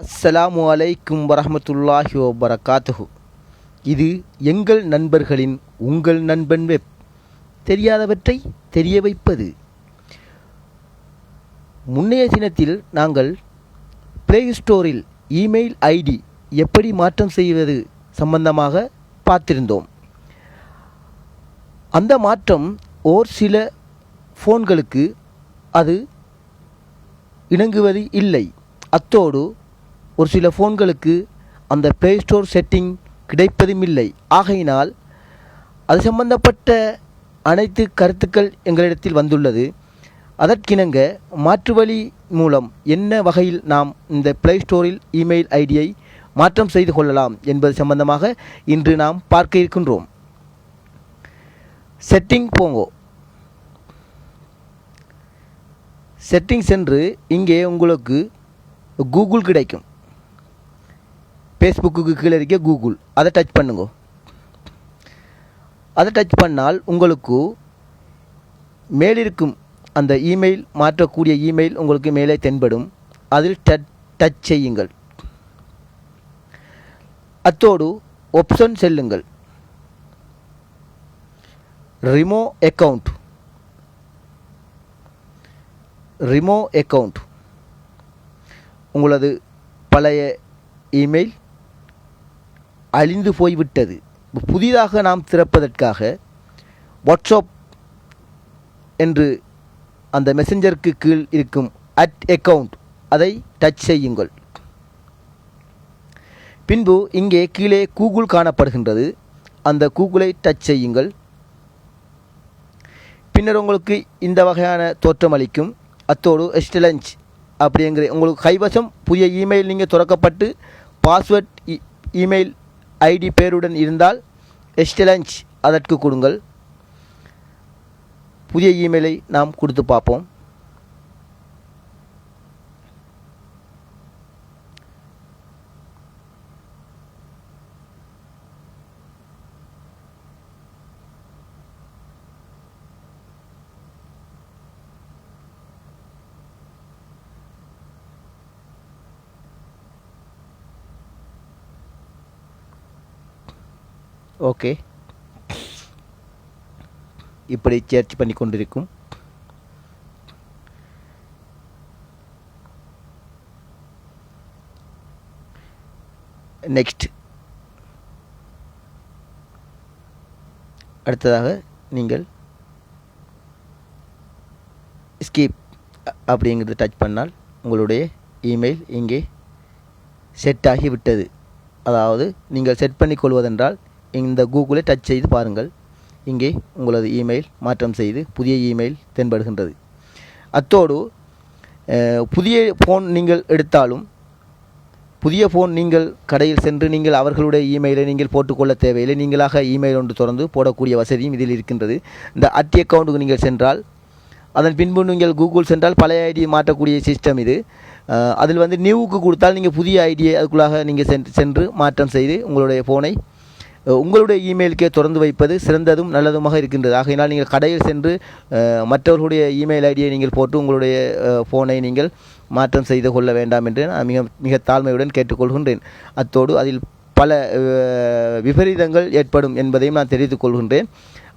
அஸ்ஸலாமு அலைக்கும் வரஹ்மத்துல்லாஹி வபரகாத்துஹு. இது எங்கள் நண்பர்களின் உங்கள் நண்பன் வெப். தெரியாதவற்றை தெரிய வைப்பது. முன்னைய தினத்தில் நாங்கள் பிளே ஸ்டோரில் இமெயில் ஐடி எப்படி மாற்றம் செய்வது சம்பந்தமாக பார்த்திருந்தோம். அந்த மாற்றம் ஓர் சில ஃபோன்களுக்கு அது இணங்குவது இல்லை. அத்தோடு ஒரு சில ஃபோன்களுக்கு அந்த ப்ளே ஸ்டோர் செட்டிங் கிடைப்பதும் இல்லை. ஆகையினால் அது சம்பந்தப்பட்ட அனைத்து கருத்துக்கள் எங்களிடத்தில் வந்துள்ளது. அதற்கிணங்க மாற்று வழி மூலம் என்ன வகையில் நாம் இந்த ப்ளே ஸ்டோரில் இமெயில் ஐடியை மாற்றம் செய்து கொள்ளலாம் என்பது சம்பந்தமாக இன்று நாம் பார்க்க இருக்கின்றோம். செட்டிங் போங்கோ. செட்டிங் சென்று இங்கே உங்களுக்கு கூகுள் கிடைக்கும். ஃபேஸ்புக்கு கீழே இருக்க கூகுள், அதை டச் பண்ணுங்க. அதை டச் பண்ணால் உங்களுக்கு மேலிருக்கும் அந்த இமெயில் மாற்றக்கூடிய இமெயில் உங்களுக்கு மேலே தென்படும். அதில் டச் செய்யுங்கள். அத்தோடு ஆப்ஷன் செல்லுங்கள். Remove account. உங்களது பழைய இமெயில் அழிந்து போய்விட்டது. புதிதாக நாம் திறப்பதற்காக வாட்ஸ்அப் என்று அந்த மெசஞ்சருக்கு கீழ் இருக்கும் அக்கவுண்ட், அதை டச் செய்யுங்கள். பின்பு இங்கே கீழே கூகுள் காணப்படுகின்றது. அந்த கூகுளை டச் செய்யுங்கள். பின்னர் உங்களுக்கு இந்த வகையான தோற்றம் அளிக்கும். அத்தோடு எஸ்டலஞ்ச் அப்படிங்கிற உங்களுக்கு கைவசம் புதிய இமெயில் நீங்கள் திறக்கப்பட்டு பாஸ்வேர்ட் இமெயில் ஐடி பேருடன் இருந்தால் எஸ்டலஞ்ச் அதற்கு கொடுங்கள். புதிய இமெயிலை நாம் கொடுத்து பார்ப்போம். ஓகே, இப்படி சேர்ச் பண்ணி கொண்டிருக்கும். நெக்ஸ்ட், அடுத்ததாக நீங்கள் ஸ்கிப் அப்படிங்கிறது டச் பண்ணால் உங்களுடைய இமெயில் இங்கே செட் ஆகிவிட்டது. அதாவது நீங்கள் செட் பண்ணி கொள்வதென்றால் இந்த கூகுளை டச் செய்து பாருங்கள். இங்கே உங்களது இமெயில் மாற்றம் செய்து புதிய இமெயில் தென்படுகின்றது. அத்தோடு புதிய ஃபோன் நீங்கள் எடுத்தாலும் புதிய ஃபோன் நீங்கள் கடையில் சென்று நீங்கள் அவர்களுடைய இமெயிலை நீங்கள் போட்டுக்கொள்ள தேவையில்லை. நீங்களாக இமெயில் ஒன்று திறந்து போடக்கூடிய வசதியும் இதில் இருக்கின்றது. இந்த அக்கவுண்ட்டுக்கு நீங்கள் சென்றால் அதன் பின்பு நீங்கள் கூகுள் சென்றால் பழைய ஐடி மாற்றக்கூடிய சிஸ்டம் இது. அதில் நியூவுக்கு கொடுத்தால் நீங்கள் புதிய ஐடியை அதுக்குள்ளாக நீங்கள் சென்று மாற்றம் செய்து உங்களுடைய ஃபோனை உங்களுடைய இமெயிலுக்கே திறந்து வைப்பது சிறந்ததும் நல்லதுமாக இருக்கின்றது. ஆகையினால் நீங்கள் கடையில் சென்று மற்றவர்களுடைய இமெயில் ஐடியை நீங்கள் போட்டு உங்களுடைய ஃபோனை நீங்கள் மாற்றம் செய்து கொள்ள வேண்டாம் என்று நான் மிக தாழ்மையுடன் கேட்டுக்கொள்கின்றேன். அத்தோடு அதில் பல விபரீதங்கள் ஏற்படும் என்பதையும் நான் தெரிவித்துக் கொள்கின்றேன்.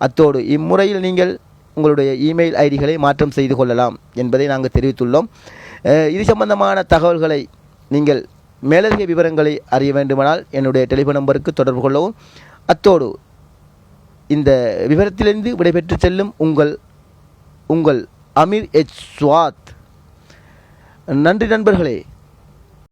அத்தோடு இம்முறையில் நீங்கள் உங்களுடைய இமெயில் ஐடிகளை மாற்றம் செய்து கொள்ளலாம் என்பதை நாங்கள் தெரிவித்துள்ளோம். இது சம்பந்தமான தகவல்களை நீங்கள் மேலதிக விவரங்களை அறிய வேண்டுமானால் என்னுடைய டெலிஃபோன் நம்பருக்கு தொடர்பு கொள்ளவும். அத்தோடு இந்த விவரத்திலிருந்து விடைபெற்று செல்லும் உங்கள் அமீர் எச் ஸ்வாத். நன்றி நண்பர்களே.